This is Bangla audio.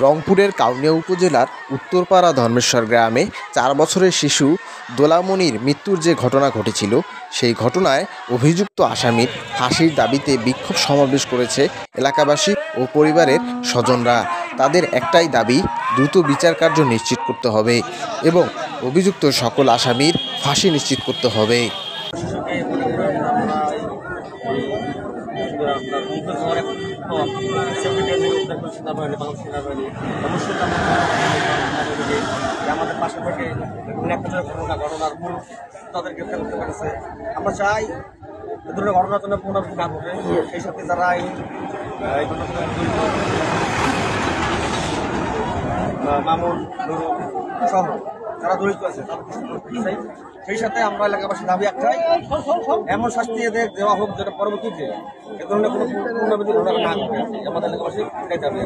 রংপুরের কাউনিয়া উপজেলার উত্তরপাড়া ধর্মেশ্বর গ্রামে ৪ বছরের শিশু দোলামণির মৃত্যুর যে ঘটনা ঘটেছিল, সেই ঘটনায় অভিযুক্ত আসামির ফাঁসির দাবিতে বিক্ষোভ সমাবেশ করেছে এলাকাবাসী ও পরিবারের স্বজনরা। তাদের একটাই দাবি, দ্রুত বিচার কার্য নিশ্চিত করতে হবে এবং অভিযুক্ত সকল আসামির ফাঁসি নিশ্চিত করতে হবে। আমাদের পাশে থেকে ঘটনার মূল তাদের গ্রেফতার করতে পেরেছে। আমরা চাই এ ধরনের ঘটনার জন্য পুনরাবৃত্তি না ঘটে। সেই সাথে যারা এই ঘটনার মামুন নুরুল সহ যারা জড়িত আছে তাদের সেই সাথে আমরা এলাকাবাসী দাবি একটাই, এমন শাস্তি এদের দেওয়া হোক যেটা পরবর্তীতে এ ধরনের কোনো পুনরাবৃত্তি ঘটনা না ঘটে। আমাদের এলাকাবাসী এটাই দাবি।